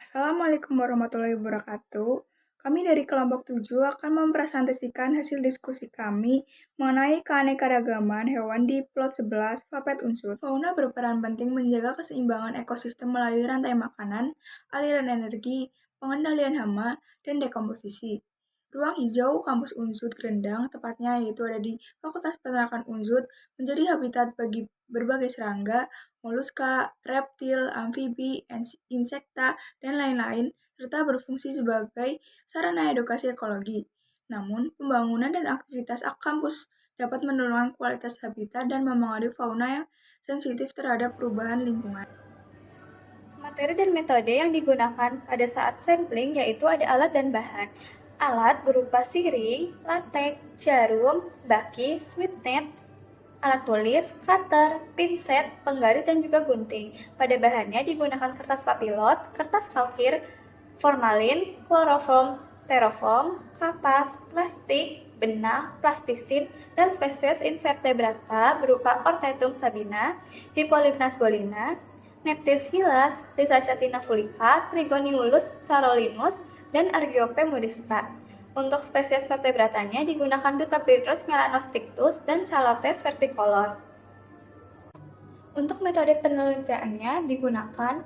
Assalamualaikum warahmatullahi wabarakatuh. Kami dari kelompok 7 akan mempresentasikan hasil diskusi kami mengenai keanekaragaman hewan di plot 11 Papet Unsur. Fauna berperan penting menjaga keseimbangan ekosistem melalui rantai makanan, aliran energi, pengendalian hama, dan dekomposisi. Ruang hijau kampus Unsud Grendang, tepatnya yaitu ada di Fakultas Peternakan Unsud, menjadi habitat bagi berbagai serangga, moluska, reptil, amfibi, insekta, dan lain-lain, serta berfungsi sebagai sarana edukasi ekologi. Namun, pembangunan dan aktivitas kampus dapat menurunkan kualitas habitat dan mempengaruhi fauna yang sensitif terhadap perubahan lingkungan. Materi dan metode yang digunakan pada saat sampling yaitu ada alat dan bahan. Alat berupa siring, latek, jarum, baki, sweet net, alat tulis, cutter, pinset, penggaris, dan juga gunting. Pada bahannya digunakan kertas papilot, kertas kalkir, formalin, kloroform, styrofoam, kapas, plastik, benang, plastisin, dan spesies invertebrata berupa Ortetum sabina, Hippolypnas bolina, Neptis hilas, Lysacatina fulica, Trigoniulus carolinus, dan Argiope modesta. Untuk spesies vertebratanya digunakan Dutapetrus melanostictus dan Calotes versicolor. Untuk metode penelitiannya digunakan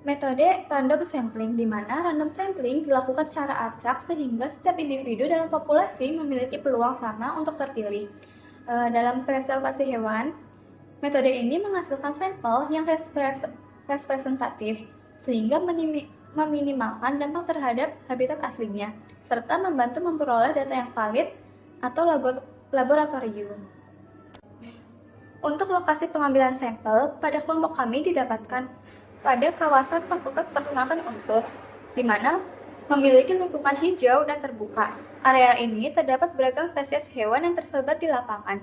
metode random sampling, di mana random sampling dilakukan secara acak sehingga setiap individu dalam populasi memiliki peluang sama untuk terpilih. Dalam preservasi hewan, metode ini menghasilkan sampel yang representatif sehingga meminimalkan dampak terhadap habitat aslinya, serta membantu memperoleh data yang valid atau laboratorium. Untuk lokasi pengambilan sampel, pada kelompok kami didapatkan pada kawasan Fakultas Peternakan Unsur, di mana memiliki lingkungan hijau dan terbuka. Area ini terdapat beragam spesies hewan yang tersebar di lapangan,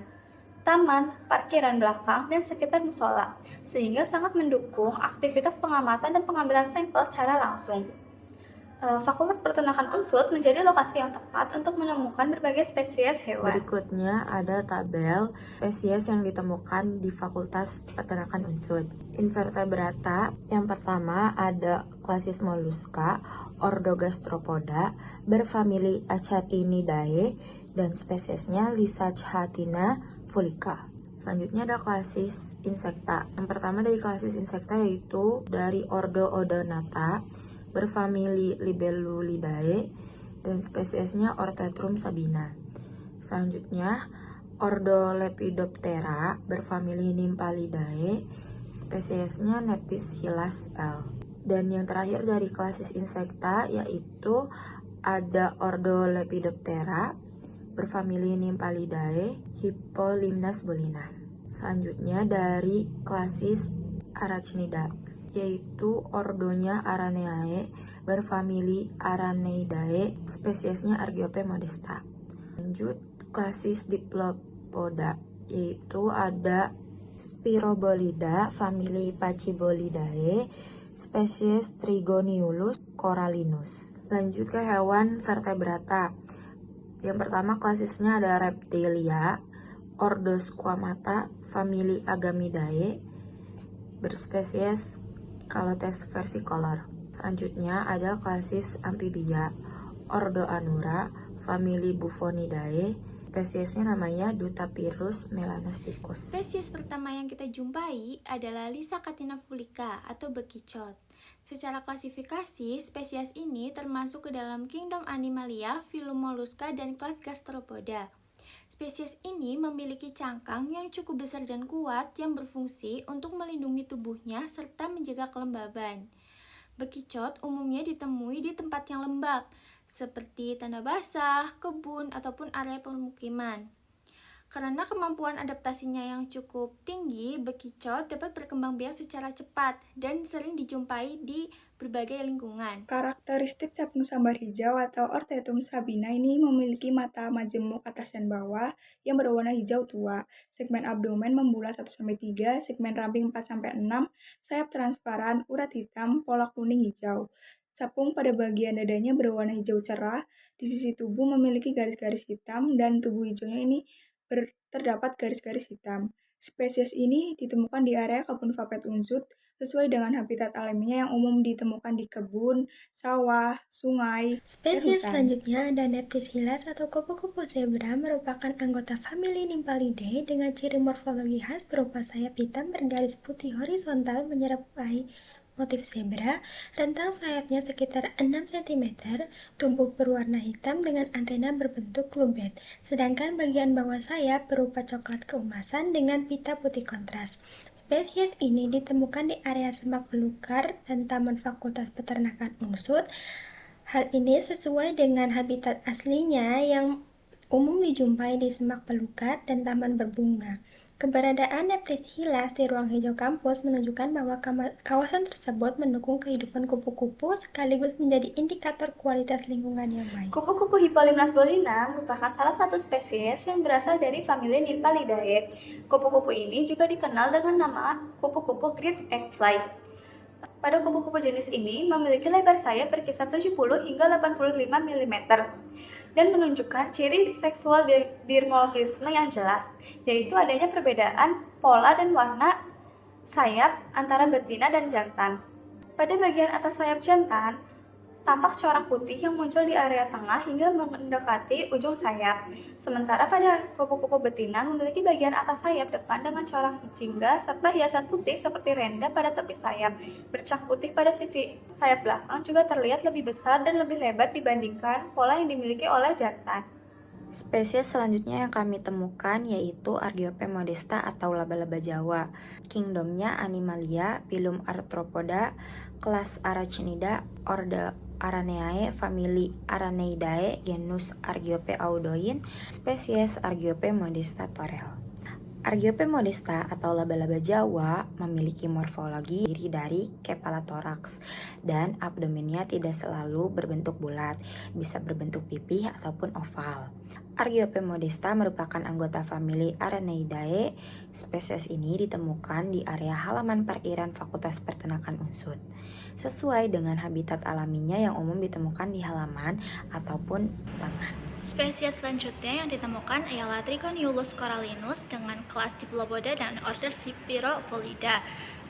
taman, parkiran belakang, dan sekitar musola, sehingga sangat mendukung aktivitas pengamatan dan pengambilan sampel secara langsung. Fakultas Peternakan Unsur menjadi lokasi yang tepat untuk menemukan berbagai spesies hewan. Berikutnya ada tabel spesies yang ditemukan di Fakultas Peternakan Unsur. Invertebrata yang pertama ada klasis Mollusca, ordo Gastropoda, berfamili Achatinidae, dan spesiesnya Lysacatina fulica. Selanjutnya ada klasis insekta. Yang pertama dari klasis insekta yaitu dari ordo Odonata, berfamili Libellulidae, dan spesiesnya Orthotrum sabina. Selanjutnya, ordo Lepidoptera, berfamili Nymphalidae, spesiesnya Neptis hilas L. Dan yang terakhir dari klasis insekta yaitu ada ordo Lepidoptera, berfamili Nymphalidae, Hippolypnas bolina. Selanjutnya dari klasis Arachnida, yaitu ordonya Araneae, berfamili Araneidae, spesiesnya Argiope modesta. Lanjut klasis Diplopoda, yaitu ada Spirobolida, famili Pachybollidae, spesies Trigoniulus corallinus. Lanjut ke hewan vertebrata. Yang pertama klasisnya ada Reptilia, ordo Squamata, famili Agamidae, berspesies Calotes versicolor. Selanjutnya ada klasis Amphibia, ordo Anura, famili Buffonidae, spesiesnya namanya Dutapirus melanosticus. Spesies pertama yang kita jumpai adalah Lysacatina fulica atau bekicot. Secara klasifikasi, spesies ini termasuk ke dalam kingdom Animalia, filum Mollusca, dan kelas Gastropoda. Spesies ini memiliki cangkang yang cukup besar dan kuat yang berfungsi untuk melindungi tubuhnya serta menjaga kelembaban. Bekicot umumnya ditemui di tempat yang lembab, seperti tanah basah, kebun, ataupun area permukiman. Karena kemampuan adaptasinya yang cukup tinggi, bekicot dapat berkembang biak secara cepat dan sering dijumpai di berbagai lingkungan. Karakteristik capung sambar hijau atau Ortetum sabina ini memiliki mata majemuk atas dan bawah yang berwarna hijau tua. Segmen abdomen membulat 1-3, segmen ramping 4-6, sayap transparan, urat hitam, pola kuning hijau. Capung pada bagian dadanya berwarna hijau cerah, di sisi tubuh memiliki garis-garis hitam, dan tubuh hijaunya ini terdapat garis-garis hitam. Spesies ini ditemukan di area kebun Papet Unsud, sesuai dengan habitat alaminya yang umum ditemukan di kebun, sawah, sungai, dan Spesies hutan. selanjutnya ada Neptys atau kupu-kupu zebra merupakan anggota famili Nymphalidae dengan ciri morfologi khas berupa sayap hitam bergaris putih horizontal menyerupai motif zebra, rentang sayapnya sekitar 6 cm, tubuh berwarna hitam dengan antena berbentuk lubed, sedangkan bagian bawah sayap berupa coklat keemasan dengan pita putih kontras. Spesies ini ditemukan di area semak belukar dan Taman Fakultas Peternakan Unsud. Hal ini sesuai dengan habitat aslinya yang umum dijumpai di semak belukar dan taman berbunga. Keberadaan Neptys di ruang hijau kampus menunjukkan bahwa kawasan tersebut mendukung kehidupan kupu-kupu sekaligus menjadi indikator kualitas lingkungan yang baik. Kupu-kupu Hippolymus bolina merupakan salah satu spesies yang berasal dari famili Nymphalidae. Kupu-kupu ini juga dikenal dengan nama kupu-kupu Great Eggfly. Pada kupu-kupu jenis ini memiliki lebar sayap berkisar 70 hingga 85 mm dan menunjukkan ciri seksual dimorfisme yang jelas, yaitu adanya perbedaan pola dan warna sayap antara betina dan jantan. Pada bagian atas sayap jantan, tampak corak putih yang muncul di area tengah hingga mendekati ujung sayap. Sementara pada kupu-kupu betina memiliki bagian atas sayap depan dengan corak jingga serta hiasan putih seperti renda pada tepi sayap. Bercak putih pada sisi sayap belakang juga terlihat lebih besar dan lebih lebar dibandingkan pola yang dimiliki oleh jantan. Spesies selanjutnya yang kami temukan yaitu Argiope modesta atau laba-laba Jawa. Kingdomnya Animalia, phylum Arthropoda, kelas Arachnida, orde Araneae, famili Araneidae, genus Argiope audoin, spesies Argiope modesta Thorel. Argiope modesta atau laba-laba Jawa memiliki morfologi dari kepala toraks dan abdomennya tidak selalu berbentuk bulat, bisa berbentuk pipih ataupun oval. Argiope modesta merupakan anggota famili Araneidae. Spesies ini ditemukan di area halaman parkiran Fakultas Peternakan Unsud, sesuai dengan habitat alaminya yang umum ditemukan di halaman ataupun taman. Spesies selanjutnya yang ditemukan ialah Trigoniulus corallinus dengan kelas Diplopoda dan order Spheropolida.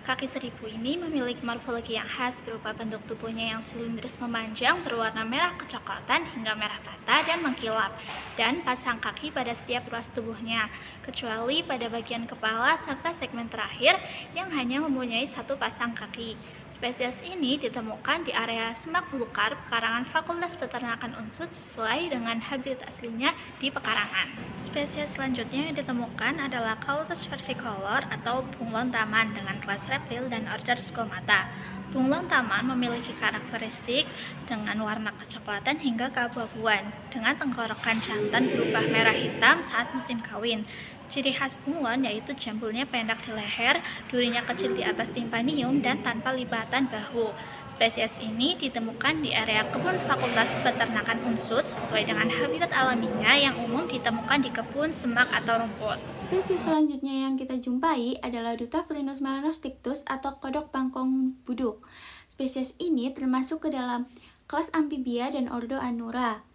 Kaki seribu ini memiliki morfologi yang khas berupa bentuk tubuhnya yang silindris memanjang berwarna merah kecoklatan hingga merah bata dan mengkilap, dan pasang kaki pada setiap ruas tubuhnya, kecuali pada bagian kepala serta segmen terakhir yang hanya mempunyai satu pasang kaki. Spesies ini ditemukan di area semak belukar pekarangan Fakultas Peternakan Unsud sesuai dengan habitat aslinya di pekarangan. Spesies selanjutnya yang ditemukan adalah Cautus versicolor atau bunglon taman dengan kelas reptil dan order Skomata. Bunglon taman memiliki karakteristik dengan warna kecoklatan hingga keabu-abuan, dengan tenggorokan jantan berubah merah hitam saat musim kawin. Ciri khas bunglon yaitu jambulnya pendek di leher, durinya kecil di atas timpanium, dan tanpa lipatan bahu. Spesies ini ditemukan di area kebun Fakultas Peternakan Unsud sesuai dengan habitat alaminya yang umum ditemukan di kebun, semak, atau rumput. Spesies selanjutnya yang kita jumpai adalah Dutafelinus melanostictus atau kodok bangkong buduk. Spesies ini termasuk ke dalam kelas amphibia dan ordo Anura.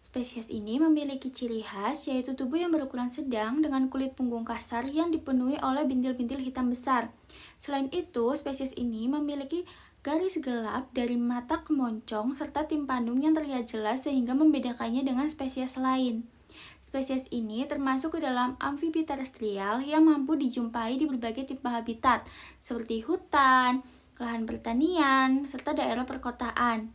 Spesies ini memiliki ciri khas yaitu tubuh yang berukuran sedang dengan kulit punggung kasar yang dipenuhi oleh bintil-bintil hitam besar. Selain itu, spesies ini memiliki garis gelap dari mata ke moncong serta timpanum yang terlihat jelas sehingga membedakannya dengan spesies lain. Spesies ini termasuk ke dalam amfibi terestrial yang mampu dijumpai di berbagai tipe habitat seperti hutan, lahan pertanian, serta daerah perkotaan.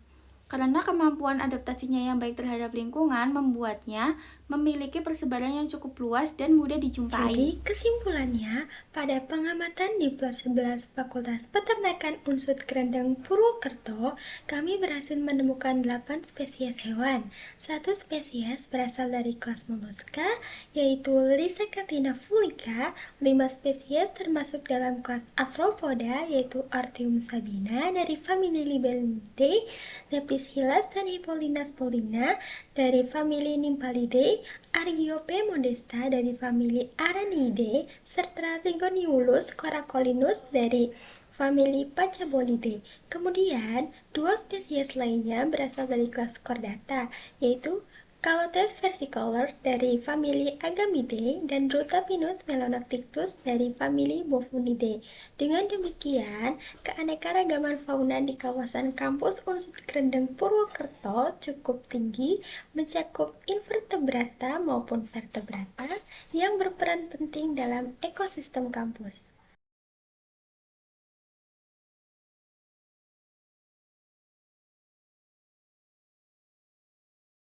Karena kemampuan adaptasinya yang baik terhadap lingkungan membuatnya memiliki persebaran yang cukup luas dan mudah dijumpai. Jadi kesimpulannya, pada pengamatan di Plot 11 Fakultas Peternakan Unsud Krendeng Purwokerto, kami berhasil menemukan 8 spesies hewan. 1 spesies berasal dari kelas Mollusca, yaitu Lysacatina fulica. 5 spesies termasuk dalam kelas Arthropoda, yaitu Artium sabina dari famili Libellidae, Neptys dan Hippolymus bolina dari famili Nymphalidae, Argiope modesta dari famili Araneidae, serta Trigoniulus corallinus dari famili Pachybolide. Kemudian, 2 spesies lainnya berasal dari kelas Chordata, yaitu Calotes versicolor dari famili Agamidae dan Drutapinus melonoctictus dari famili Bovinidae. Dengan demikian, keanekaragaman fauna di kawasan kampus Unsud Grendeng Purwokerto cukup tinggi, mencakup invertebrata maupun vertebrata yang berperan penting dalam ekosistem kampus.